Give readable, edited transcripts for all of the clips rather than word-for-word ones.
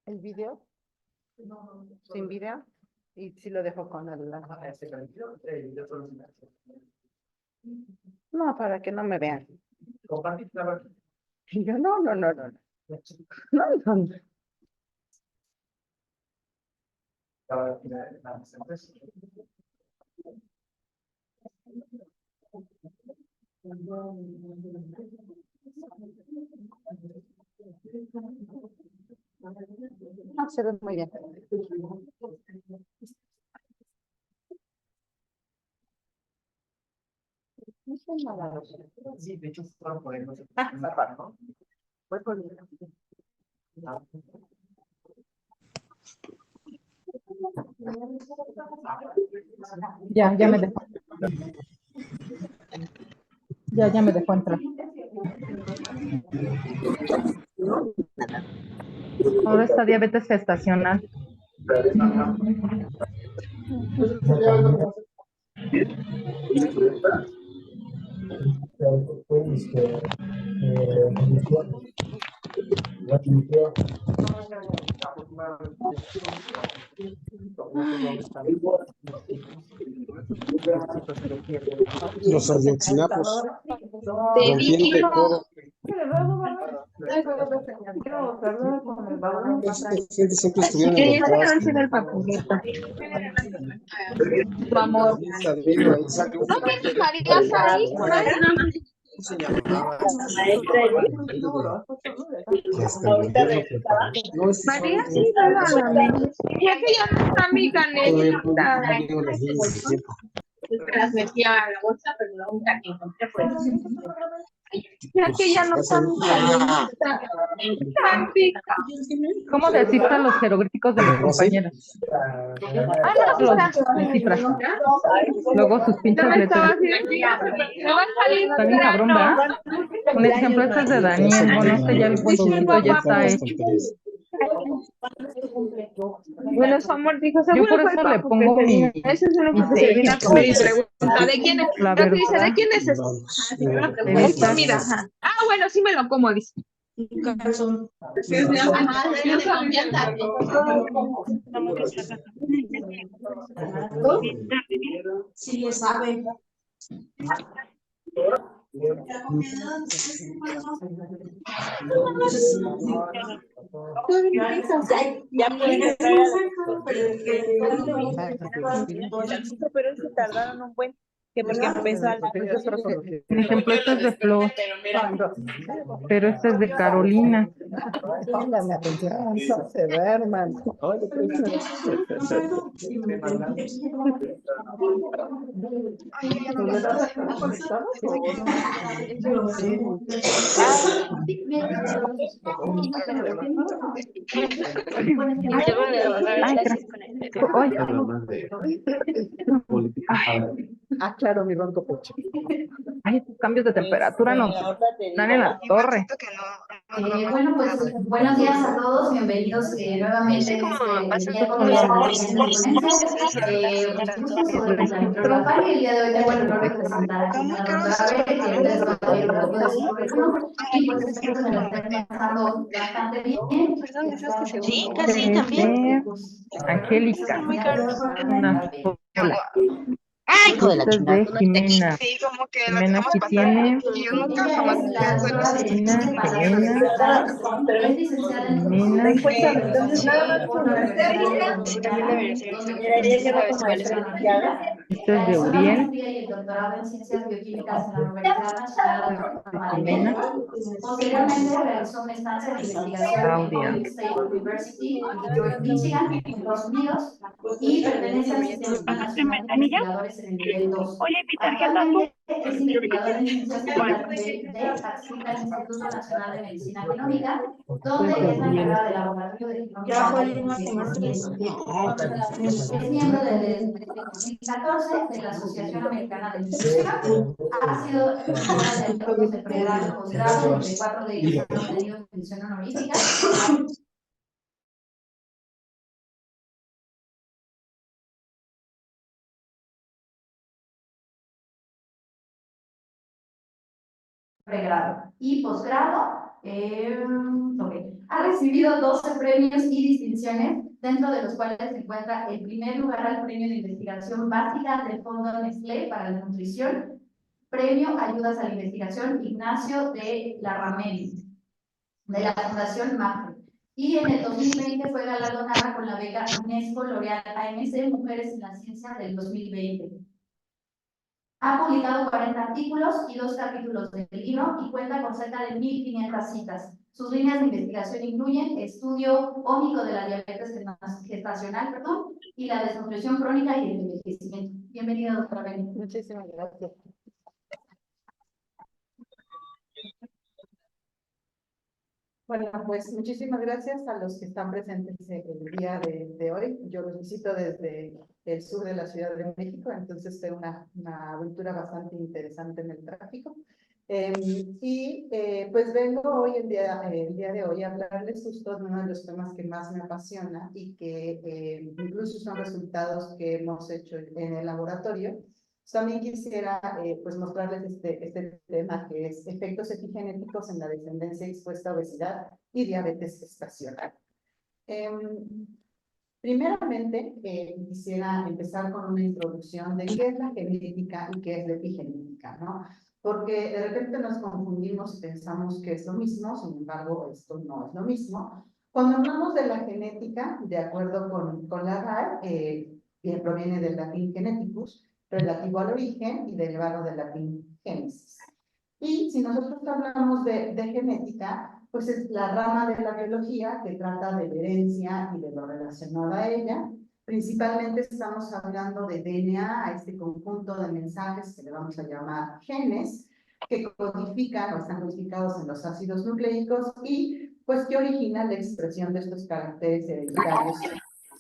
el video, sin video, y si lo dejo con el... No, para que no me vean. Y yo, no, no, no, no, no. No, no, no. No, se ve muy bien. Sí, de hecho, fueron por ahí, no sé. Voy por Ya me dejó. Ya me dejó entrar. Ahora está diabetes gestacional. Los ayotzinapos Te rompiendo digo. todo. Siempre estuvieron en los Esa debe brazos. ser el papureta. Tu amor. Ahí sale un ¿No tienes Marías ahí? ¿cómo se llamaba? Que hasta el Ahorita gobierno preparó. No, María, sí, regálame. Ya que ya no está mi todavía canelita. no llego a las líneas de tiempo. Las metía a la bolsa, pero la única que encontré fue esa. Ya que ya no está mi canelita. Tan rica. ¿Cómo descifran los jeroglíficos de los compañeros? Ah, no, Los sí está. descifras. Luego sus Ya pinches me estaba letras. así. Me va a salir Está bien cabrón, plano. ¿verdad? Un ejemplo, este es de Daniel. Bueno, este ya el puentecito ya está hecho. Bueno, su amor dijo, Yo seguro por fue el eso le papu que pongo se vino. mi Ese es uno que se sello, viene a comer y pregunta, ¿de quién es? la Pero que dice, ¿de verdad. quién es esto? Vamos. Es comida, ajá. Ah, bueno, sí me lo como, dice. Sí le sabe. Pero se tardaron un buen que porque empezó a la Un ejemplo, este es de Flor, pero este es de Carolina. Pónganme atención, no se duerman. Ay, gracias. Ah, claro, mi banco pocho. Ay, estos cambios de temperatura nos dan en la torre. Bueno, pues buenos días a todos, bienvenidos nuevamente este miércoles a la siguiente ponencia. La doctora Fanny, el día de hoy tengo el honor de presentar aquí a la doctora Bere, que ahorita les va a leer un poco de su currículum y pues espero que me la estén pasando bastante bien. Sí, casi también. Angélica, una sola. Ay, hijo de la Este es chingada. de Jimena. Sí, como que lo Jimena dejamos aquí pasar tiene. y yo nunca Ella jamás es me la quedo con doctora eso. Berenice Palacios González, es licenciada en Jimena. Sí, también debería ser donde examen. tiene ¿Sabes como cuál es? maestría en analítica, Este es de realizó la Uriel. maestría y el doctorado en ciencias bioquímicas en la Universidad Nacional de Jimena. Posteriormente realizó una estancia de investigación en Claudia. Ohio State University en Detroit, Michigan, en Estados Unidos, y pertenece al Sistema Nacional de Investigadores en el nivel 2. Actualmente es investigador en ciencias generales de adscrita al Instituto Nacional de Medicina Genómica, donde Este es de es la Uriel. encargada de laboratorio de genómica de conocimiento. Es miembro desde 2014 de la Asociación Americana de Nutrición. Ha sido gestora de alumnos de pregrado y posgrado, donde 4 de ellos han obtenido mención honorífica. Pregrado y posgrado. Ok. Ha recibido 12 premios y distinciones, dentro de los cuales se encuentra el primer lugar al Premio de Investigación Básica del Fondo Nestlé para la Nutrición, Premio Ayudas a la Investigación Ignacio de la Rameli, de la Fundación MAFRE. Y en el 2020 fue galardonada con la beca UNESCO L'Oréal AMC Mujeres en la Ciencia del 2020. Ha publicado 40 artículos y 2 capítulos del libro y cuenta con cerca de 1.500 citas. Sus líneas de investigación incluyen estudio ómico de la diabetes gestacional, y la desnutrición crónica y el envejecimiento. Bienvenida, doctora Beni. Muchísimas gracias. Bueno, pues muchísimas gracias a los que están presentes el día de hoy. Yo los visito desde el sur de la Ciudad de México, entonces fue una aventura bastante interesante en el tráfico. Pues vengo hoy, el día de hoy, a hablarles justo de uno de los temas que más me apasiona y que incluso son resultados que hemos hecho en el laboratorio. También quisiera pues mostrarles este tema, que es efectos epigenéticos en la descendencia expuesta a obesidad y diabetes gestacional. Primeramente, quisiera empezar con una introducción de qué es la genética y qué es la epigenética, ¿no? Porque de repente nos confundimos y pensamos que es lo mismo, sin embargo, esto no es lo mismo. Cuando hablamos de la genética, de acuerdo con la RAE, proviene del latín geneticus, relativo al origen y derivado del latín génesis. Y si nosotros hablamos de genética, pues es la rama de la biología que trata de la herencia y de lo relacionado a ella. Principalmente estamos hablando de DNA, a este conjunto de mensajes que le vamos a llamar genes, que codifican o están codificados en los ácidos nucleicos y pues que originan la expresión de estos caracteres hereditarios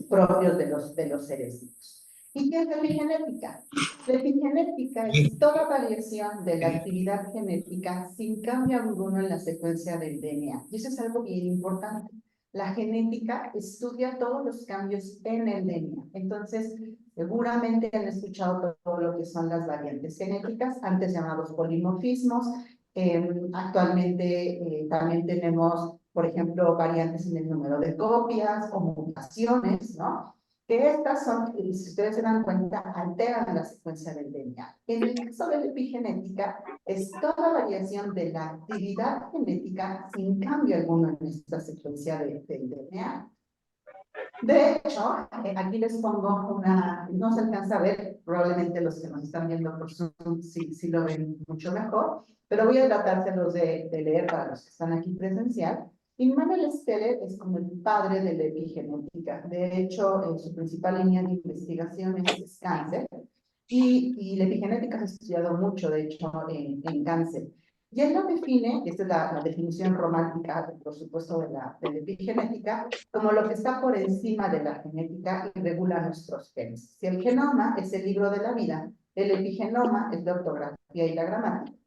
propios de los seres vivos. ¿Y qué es la epigenética? La epigenética es toda variación de la actividad genética sin cambio alguno en la secuencia del DNA. Y eso es algo bien importante. La genética estudia todos los cambios en el DNA. Entonces, seguramente han escuchado todo lo que son las variantes genéticas, antes llamados polimorfismos. Actualmente también tenemos, por ejemplo, variantes en el número de copias o mutaciones, ¿no? Que estas son, si ustedes se dan cuenta, alteran la secuencia del DNA. En el caso de la epigenética, es toda variación de la actividad genética sin cambio alguno en esta secuencia del DNA. De hecho, aquí les pongo una, no se alcanza a ver, probablemente los que nos están viendo por Zoom sí lo ven mucho mejor, pero voy a tratárselos de leer para los que están aquí presencial. Immanuel Steller es como el padre de la epigenética. De hecho, su principal línea de investigación es cáncer, y la epigenética se ha estudiado mucho, de hecho, en cáncer. Y él lo define, esta es la definición romántica, por supuesto, de la epigenética, como lo que está por encima de la genética y regula nuestros genes. Si el genoma es el libro de la vida, el epigenoma es la ortografía y la gramática.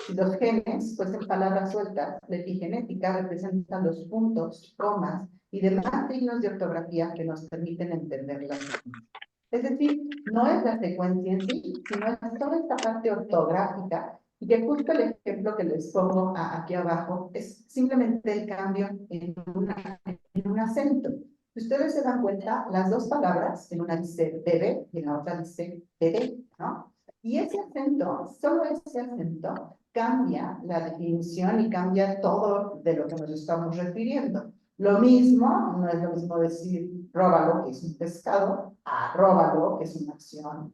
Si los genes fuesen palabras sueltas, la epigenética representa los puntos, comas y demás signos de ortografía que nos permiten entender la secuencia. Es decir, no es la secuencia en sí, sino es toda esta parte ortográfica, y que justo el ejemplo que les pongo aquí abajo es simplemente el cambio en un acento. Si ustedes se dan cuenta, las dos palabras, en una dice bebé y en la otra dice bebé, ¿no? Y ese acento, solo ese acento, cambia la definición y cambia todo de lo que nos estamos refiriendo. Lo mismo, no es lo mismo decir róbalo, que es un pescado, a róbalo, que es una acción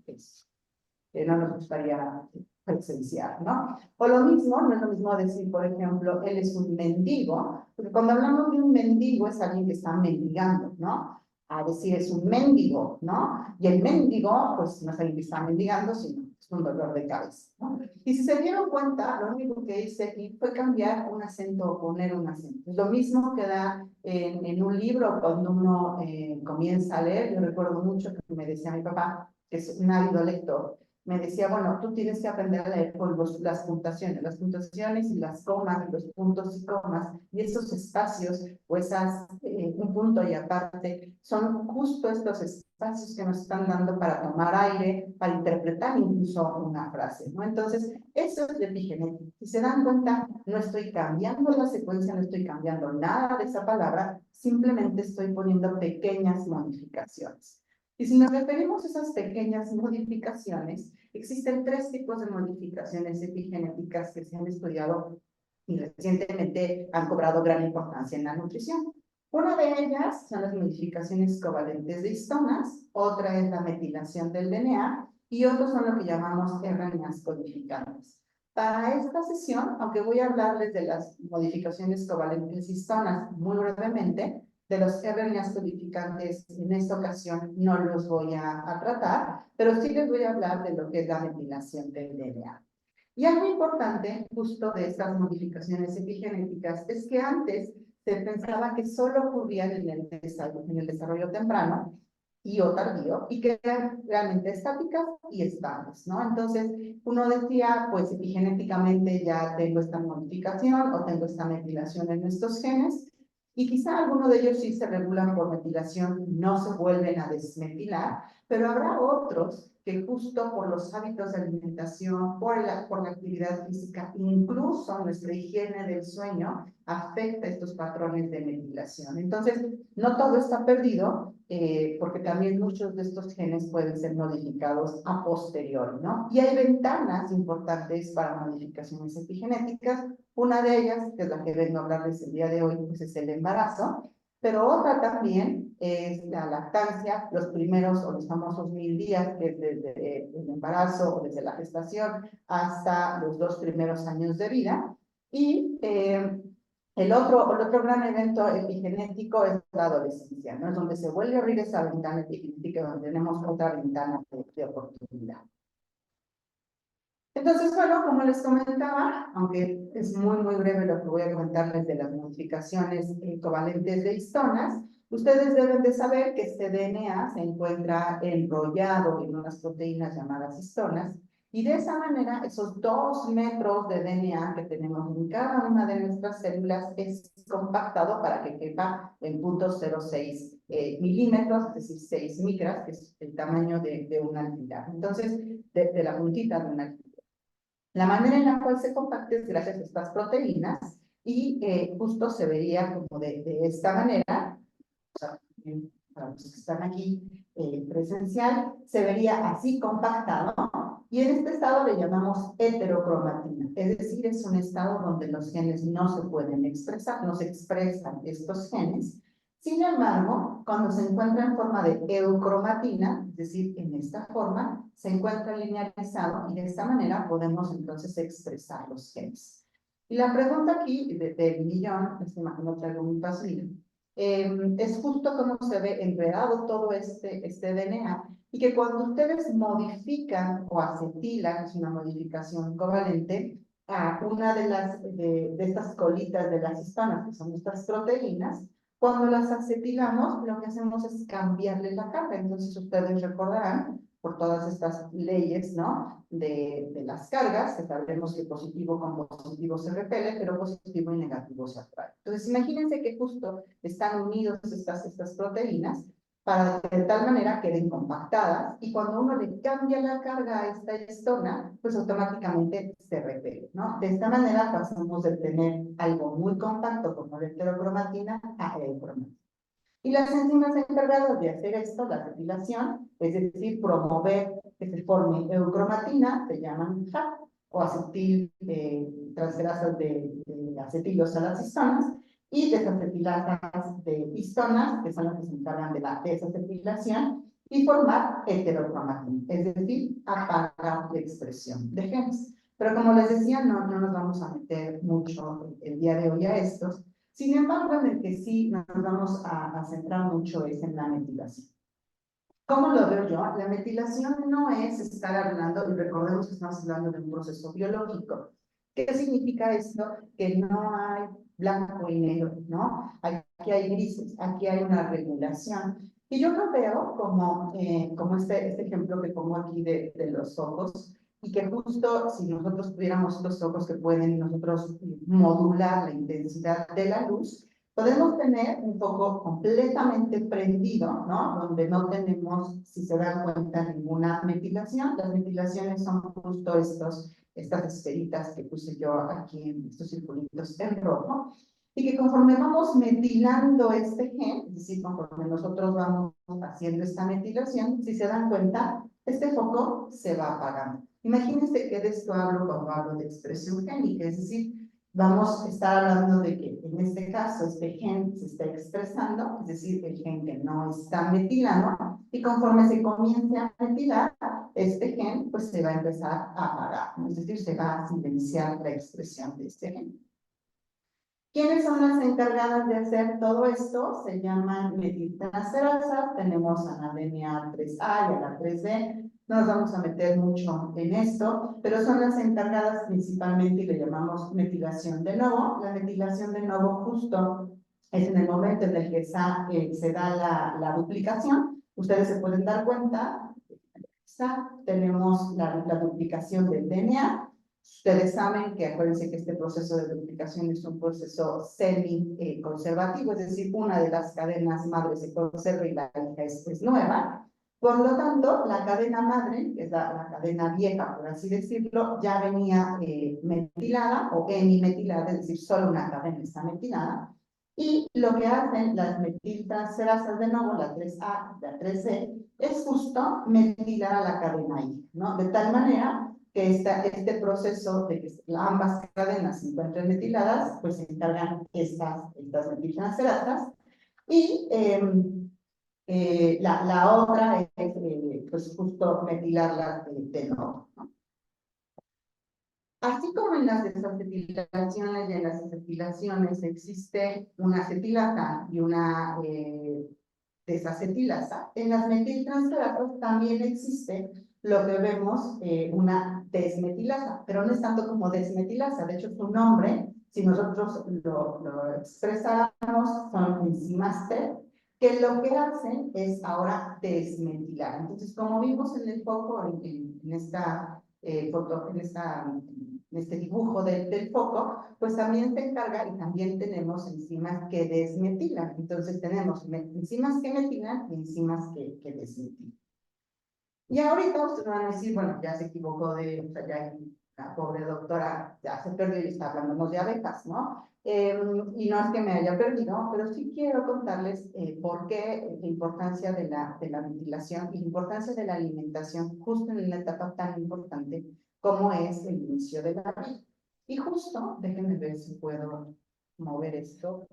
que no nos gustaría presenciar, ¿no? O lo mismo, no es lo mismo decir, por ejemplo, él es un mendigo, porque cuando hablamos de un mendigo es alguien que está mendigando, ¿no? A decir es un mendigo, ¿no? Y el mendigo, pues no es alguien que está mendigando, sino es un dolor de cabeza, ¿no? Y si se dieron cuenta, lo único que hice aquí fue cambiar un acento o poner un acento. Es lo mismo que da en un libro cuando uno comienza a leer. Yo recuerdo mucho que me decía mi papá, que es un ávido lector, me decía, bueno, tú tienes que aprender a leer con las puntuaciones y las comas, y los puntos y comas, y esos espacios, o esas, un punto y aparte, son justo estos espacios que nos están dando para tomar aire, para interpretar incluso una frase, ¿no? Entonces, eso es de epigenética. Si se dan cuenta, no estoy cambiando la secuencia, no estoy cambiando nada de esa palabra, simplemente estoy poniendo pequeñas modificaciones. Y si nos referimos a esas pequeñas modificaciones, existen 3 tipos de modificaciones epigenéticas que se han estudiado y recientemente han cobrado gran importancia en la nutrición. Una de ellas son las modificaciones covalentes de histonas, otra es la metilación del DNA y otros son lo que llamamos RNAs codificantes. Para esta sesión, aunque voy a hablarles de las modificaciones covalentes de histonas muy brevemente, de los RNAs codificantes en esta ocasión no los voy a tratar, pero sí les voy a hablar de lo que es la metilación del DNA. Y algo importante justo de estas modificaciones epigenéticas es que antes se pensaba que solo ocurrían en el desarrollo temprano o tardío, y que eran realmente estáticas y estables, ¿no? Entonces, uno decía, pues epigenéticamente ya tengo esta modificación o tengo esta metilación en estos genes, y quizá algunos de ellos sí se regulan por metilación, no se vuelven a desmetilar, pero habrá otros que justo por los hábitos de alimentación, por la actividad física, incluso nuestra higiene del sueño, afecta estos patrones de metilación. Entonces, no todo está perdido, porque también muchos de estos genes pueden ser modificados a posteriori, ¿no? Y hay ventanas importantes para modificaciones epigenéticas. Una de ellas, que es la que vengo a hablarles el día de hoy, pues es el embarazo, pero otra también es la lactancia, los primeros o los famosos 1000 días, que es desde el embarazo o desde la gestación hasta los 2 primeros años de vida. Y el otro gran evento epigenético es la adolescencia, ¿no? Es donde se vuelve a abrir esa ventana epigenética, donde tenemos otra ventana de oportunidad. Entonces, bueno, como les comentaba, aunque es muy breve lo que voy a comentarles de las modificaciones covalentes de histonas, ustedes deben de saber que este DNA se encuentra enrollado en unas proteínas llamadas histonas, y de esa manera esos 2 metros de DNA que tenemos en cada una de nuestras células es compactado para que quepa en 0.06 milímetros, es decir, 6 micras, que es el tamaño de una alfiler. Entonces, de la puntita de una alfiler. La manera en la cual se compacta es gracias a estas proteínas y justo se vería como de esta manera, o sea, para los que están aquí presencial, se vería así compactado, y en este estado le llamamos heterocromatina, es decir, es un estado donde los genes no se pueden expresar, no se expresan estos genes. Sin embargo, cuando se encuentra en forma de eucromatina, es decir, en esta forma, se encuentra linearizado y de esta manera podemos entonces expresar los genes. Y la pregunta aquí del millón, no traigo mi pasillo, es justo cómo se ve enredado todo este DNA, y que cuando ustedes modifican o acetilan, es una modificación covalente, a una de estas colitas de las histonas, que son estas proteínas, cuando las acetilamos, lo que hacemos es cambiarle la carga. Entonces, ustedes recordarán, por todas estas leyes, ¿no? De las cargas, que sabemos que positivo con positivo se repele, pero positivo y negativo se atrae. Entonces, imagínense que justo están unidos estas proteínas para que de tal manera queden compactadas, y cuando uno le cambia la carga a esta histona, pues automáticamente se repele, ¿no? De esta manera pasamos de tener algo muy compacto como la heterocromatina a eucromatina. Y las enzimas encargadas de hacer esto, la acetilación, es decir, promover que se forme eucromatina, se llaman HAP, o acetil transferasas de acetilos a las histonas, y desacetilasas de histonas, que son las que se encargan de la desacetilación, y formar heterocromatina, es decir, apagar la expresión de genes. Pero como les decía, no nos vamos a meter mucho el día de hoy a estos. Sin embargo, en el que sí nos vamos a centrar mucho es en la metilación. ¿Cómo lo veo yo? La metilación no es estar hablando, y recordemos que estamos hablando de un proceso biológico. ¿Qué significa esto? Que no hay blanco y negro, ¿no? Aquí hay grises, aquí hay una regulación. Y yo lo veo como este ejemplo que pongo aquí de los ojos, y que justo si nosotros tuviéramos los ojos que pueden nosotros modular la intensidad de la luz, Podemos tener un foco completamente prendido, ¿no? Donde no tenemos, si se dan cuenta, ninguna metilación. Las metilaciones son justo estas esferitas que puse yo aquí en estos circulitos en rojo. Y que conforme vamos metilando este gen, es decir, conforme nosotros vamos haciendo esta metilación, si se dan cuenta, este foco se va apagando. Imagínense que de esto hablo cuando hablo de expresión génica, es decir, vamos a estar hablando de que en este caso este gen se está expresando, es decir, el gen que no está metilando, y conforme se comience a metilar, este gen pues se va a empezar a apagar, es decir, se va a silenciar la expresión de este gen. ¿Quiénes son las encargadas de hacer todo esto? Se llaman metiltransferasas. Tenemos a la DNA3A y a la 3B. No nos vamos a meter mucho en esto, pero son las encargadas principalmente y le llamamos metilación de nuevo. La metilación de nuevo justo es en el momento en el que se da la duplicación. Ustedes se pueden dar cuenta, tenemos la duplicación del DNA. Ustedes saben que acuérdense que este proceso de duplicación es un proceso semi-conservativo, es decir, una de las cadenas madres se conserva y la hija es nueva. Por lo tanto, la cadena madre, que es la cadena vieja, por así decirlo, ya venía metilada o hemimetilada, es decir, solo una cadena está metilada. Y lo que hacen las metiltransferasas de nuevo, la 3A y la 3C, es justo metilar a la cadena hija, ¿no? De tal manera que este proceso de que ambas cadenas se encuentren metiladas, pues se encargan estas metiltransferasas. Y la otra es pues justo metilarlas de nuevo, ¿no? Así como en las desacetilaciones y en las acetilaciones existe una acetilasa y una desacetilasa, en las metiltransferasas también existe lo que vemos una desmetilasa, pero no es tanto como desmetilasa, de hecho su nombre, si nosotros lo expresáramos, son enzimas T, que lo que hacen es ahora desmetilar. Entonces, como vimos en el foco, en esta foto, en este dibujo del foco, pues también se encarga y también tenemos enzimas que desmetilan. Entonces tenemos enzimas que metilan y enzimas que desmetilan. Y ahorita ustedes van a decir, bueno, ya se equivocó o sea, ya la pobre doctora ya se perdió y está hablándonos de abejas, ¿no? Y no es que me haya perdido, pero sí quiero contarles por qué la importancia de la metilación y la importancia de la alimentación justo en una etapa tan importante como es el inicio de la vida. Y justo, déjenme ver si puedo mover esto.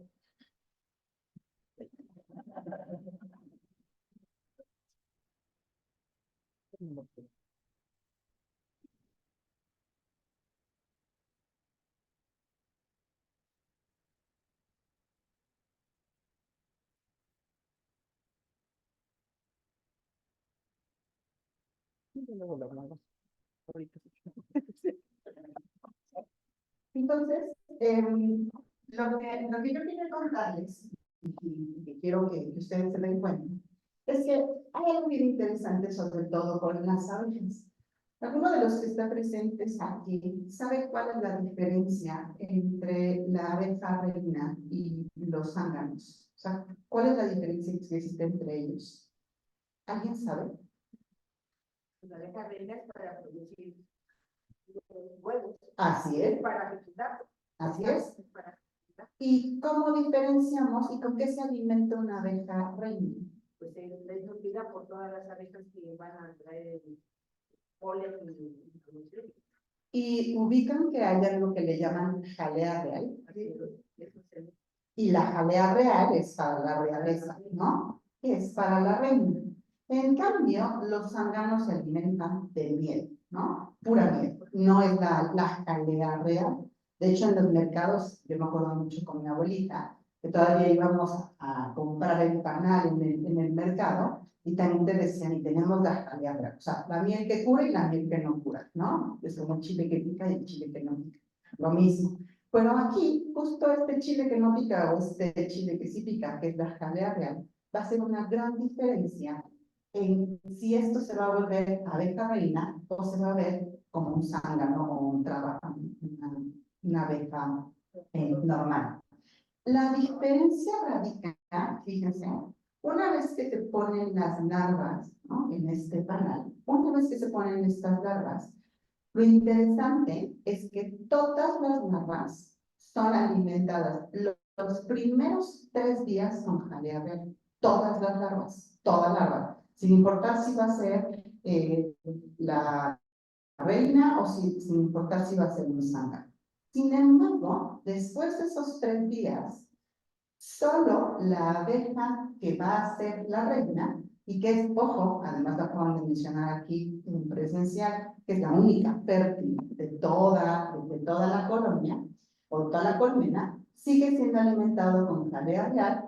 Entonces, lo que yo quiero contarles, y que quiero que ustedes se den cuenta, es que hay algo bien interesante, sobre todo con las abejas. Alguno de los que está presentes aquí sabe cuál es la diferencia entre la abeja reina y los zánganos. O sea, ¿cuál es la diferencia que existe entre ellos? ¿Alguien sabe? La abeja reina es para producir huevos. Así es. Para fecundar. Así es. ¿Y cómo diferenciamos y con qué se alimenta una abeja reina? Pues es nutrida por todas las abejas que van a traer polen y producción. Y ubican que hay algo que le llaman jalea real. Y la jalea real es para la realeza, ¿no? Es para la reina. En cambio, los zánganos se alimentan de miel, ¿no? Pura miel. No es la jalea real. De hecho, en los mercados, yo me acuerdo mucho con mi abuelita, que todavía íbamos a comprar el panal en el mercado, y también te decían, y tenemos la jalea real. O sea, la miel que cura y la miel que no cura, ¿no? Es como el chile que pica y el chile que no pica. Lo mismo. Pero aquí, justo este chile que no pica o este chile que sí pica, que es la jalea real, va a hacer una gran diferencia en si esto se va a volver abeja reina o se va a ver como un zángano o una abeja normal. La diferencia radical, fíjense, una vez que se ponen las larvas, ¿no? En este panal, una vez que se ponen estas larvas, lo interesante es que todas las larvas son alimentadas. Los primeros 3 días con jalea verde. Todas las larvas, toda larva. Sin importar si va a ser la reina o sin importar si va a ser un zángano. Sin embargo, después de esos 3 días, solo la abeja que va a ser la reina, y que es, ojo, además lo acaban de mencionar aquí en presencial, que es la única fértil de toda la colonia, o toda la colmena, sigue siendo alimentado con jalea real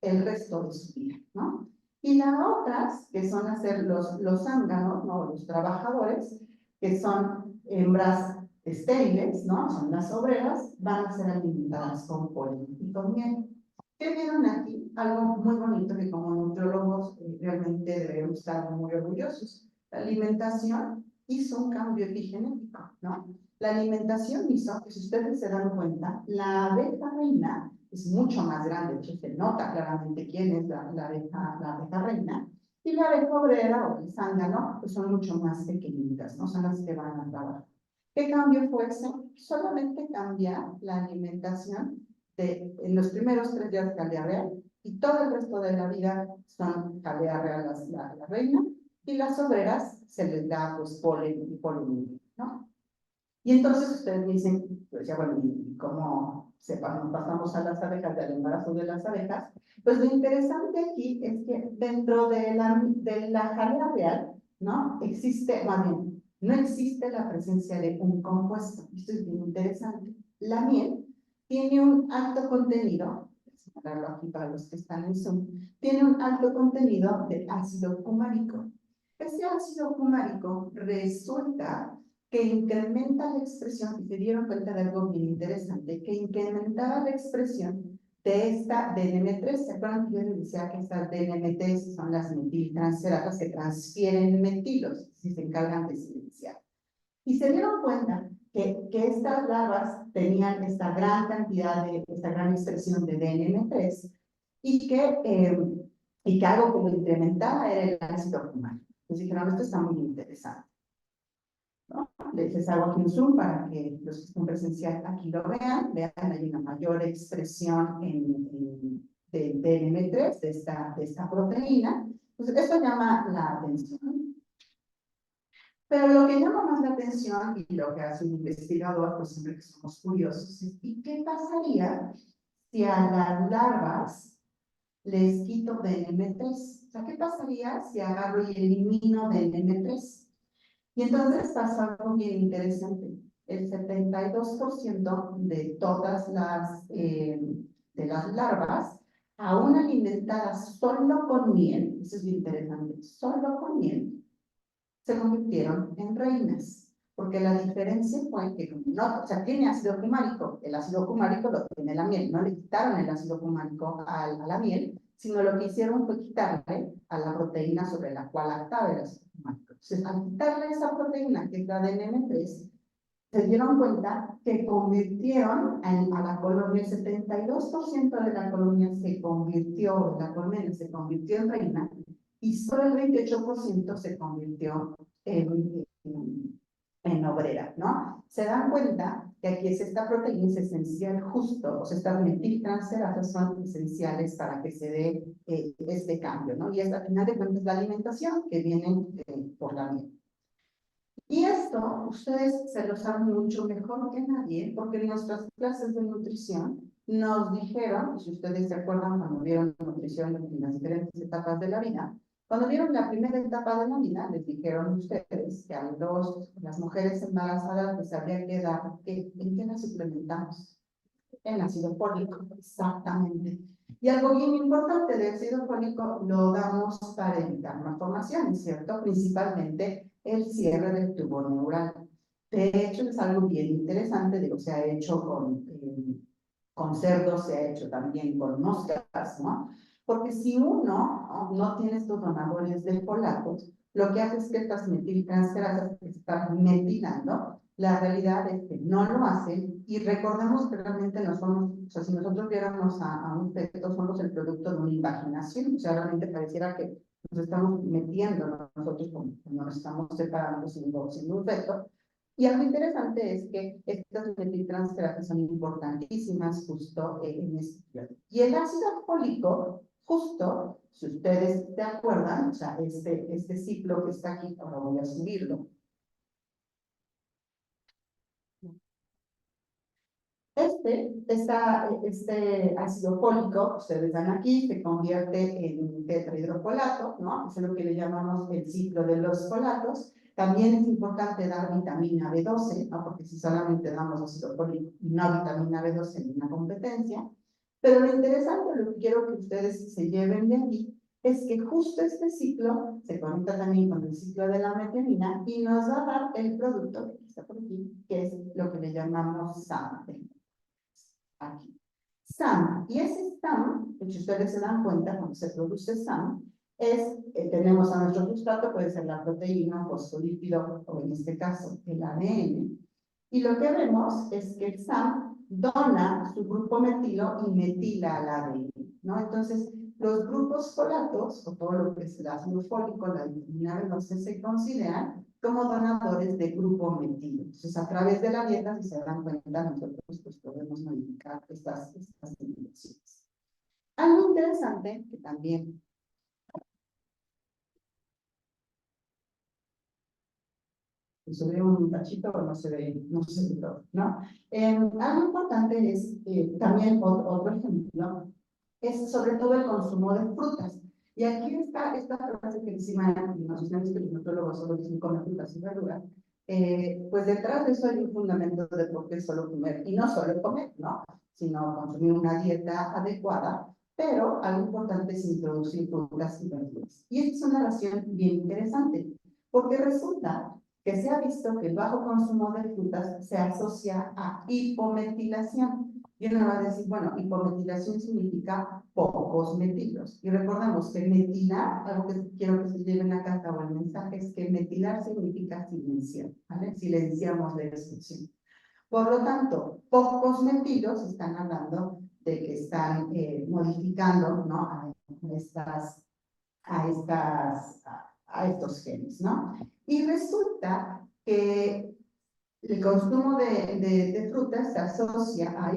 el resto de su vida, ¿no? Y las otras, que son hacer los zánganos, ¿no? Los trabajadores, que son hembras estériles, ¿no? Son las obreras, van a ser alimentadas con polen y con miel. ¿Qué vieron aquí? Algo muy bonito que como nutriólogos realmente debemos estar muy orgullosos. La alimentación hizo un cambio epigenético, ¿no? La alimentación hizo que, si ustedes se dan cuenta, la abeja reina es mucho más grande, de hecho se nota claramente quién es la abeja reina, y la abeja obrera o el zángano, pues son mucho más pequeñitas, ¿no? Son las que van a trabajar. ¿Qué cambio fue ese? Solamente cambia la alimentación en los primeros 3 días de jalea real, y todo el resto de la vida son jalea real la reina, y las obreras se les da pues polen y polen, ¿no? Y entonces ustedes dicen, pues ya bueno, ¿y cómo pasamos a las abejas, del embarazo de las abejas? Pues lo interesante aquí es que dentro de la jalea real, ¿no? Existe, más bien, no existe la presencia de un compuesto. Esto es bien interesante. La miel tiene un alto contenido, voy a señalarlo aquí para los que están en Zoom, tiene un alto contenido de ácido cumárico. Ese ácido cumárico resulta que incrementa la expresión, y se dieron cuenta de algo bien interesante, que incrementaba la expresión de esta DNM3. ¿Se acuerdan que yo les decía que estas DNM3 son las metiltransferatas que transfieren metilos, si se encargan de silenciar? Y se dieron cuenta que estas larvas tenían esta gran cantidad esta gran expresión de DNM3, y que algo que lo incrementaba era el ácido cumárico. Entonces dijeron, esto está muy interesante, ¿no? Les hago aquí un zoom para que los que estén presencial aquí lo vean. Vean, hay una mayor expresión de DNM3, de esta proteína. Entonces, esto llama la atención. Pero lo que llama más la atención, y lo que hace un investigador, pues siempre que somos curiosos, es ¿y qué pasaría si a las larvas les quito DNM3? O sea, ¿qué pasaría si agarro y elimino DNM3? Y entonces pasa algo bien interesante. El 72% de todas de las larvas, aún alimentadas solo con miel, eso es bien interesante, solo con miel, se convirtieron en reinas. Porque la diferencia fue que, no, o sea, tiene ácido cumárico, el ácido cumárico lo tiene la miel, no le quitaron el ácido cumárico a la miel, sino lo que hicieron fue quitarle a la proteína sobre la cual actaba el ácido cumárico. Entonces, al quitarle esa proteína, que es la DNM3, se dieron cuenta que convirtieron a la colonia, el 72% de la colonia se convirtió, la colmena se convirtió en reina, y solo el 28% se convirtió en obrera, ¿no? Se dan cuenta que aquí esta proteína es esencial justo, o sea, estas metiltransferatas son esenciales para que se dé este cambio, ¿no? Y al final de cuentas la alimentación que viene por la miel. Y esto ustedes se lo saben mucho mejor que nadie, porque en nuestras clases de nutrición nos dijeron, y si ustedes se acuerdan cuando vieron nutrición en las diferentes etapas de la vida, cuando vieron la primera etapa de la vida, les dijeron ustedes que a las mujeres embarazadas les habría que dar, ¿en qué las suplementamos? En ácido fólico, exactamente. Y algo bien importante de ácido fólico lo damos para evitar malformaciones, ¿cierto? Principalmente el cierre del tubo neural. De hecho, es algo bien interesante, digo, se ha hecho con cerdos, se ha hecho también con moscas, ¿no? Porque si uno no tiene estos donadores de folatos, lo que hace es que estas metiltransferatas que se están metilando La realidad es que no lo hacen y recordemos que realmente no somos, o sea, si nosotros viéramos a un feto, somos el producto de una invaginación, o sea, realmente pareciera que nos estamos metiendo nosotros como nos estamos separando sin un feto. Y algo interesante es que estas metiltransferases son importantísimas justo en este periodo. Y el ácido fólico, justo, si ustedes se acuerdan, o sea, este ciclo que está aquí, ahora voy a subirlo. Este ácido fólico, ustedes dan aquí, se convierte en tetrahidrofolato, ¿no? Es lo que le llamamos el ciclo de los folatos. También es importante dar vitamina B12, ¿no? Porque si solamente damos ácido fólico y no vitamina B12 en una competencia. Pero lo interesante, lo que quiero que ustedes se lleven de aquí, es que justo este ciclo se conecta también con el ciclo de la metionina y nos va a dar el producto que está por aquí, que es lo que le llamamos SAM. Aquí. SAM, y ese SAM, si ustedes se dan cuenta, cuando se produce SAM, tenemos a nuestro sustrato, puede ser la proteína, fosfolípido, o en este caso, el ADN, y lo que vemos es que el SAM dona su grupo metilo y metila al ADN, ¿no? Entonces, los grupos folatos, o todo lo que es el ácido fólico, la vitamina B12, se consideran como donadores de grupo metilo. Entonces, a través de la dieta, si se dan cuenta, nosotros pues, podemos modificar estas dimensiones. Algo interesante que también se ve un cachito o no se ve todo, ¿no? Algo importante es también otro ejemplo, es sobre todo el consumo de frutas. Y aquí está esta frase que dice Mana, y nos dicen que los nutrólogos solo dicen comer frutas y verduras. Pues detrás de eso hay un fundamento de por qué solo comer, y no solo comer, ¿no? Sino consumir una dieta adecuada, pero algo importante es introducir frutas y verduras. Y esta es una relación bien interesante, porque resulta que se ha visto que el bajo consumo de frutas se asocia a hipometilación. Y uno va a decir, bueno, hipometilación significa pocos metilos. Y recordemos que metilar, algo que quiero que se lleven a casa o el mensaje, es que metilar significa silenciar, ¿vale? Silenciamos la exclusión. Por lo tanto, pocos metilos están hablando de que están modificando, ¿no? a estos genes, ¿no? Y resulta que el consumo de frutas se asocia a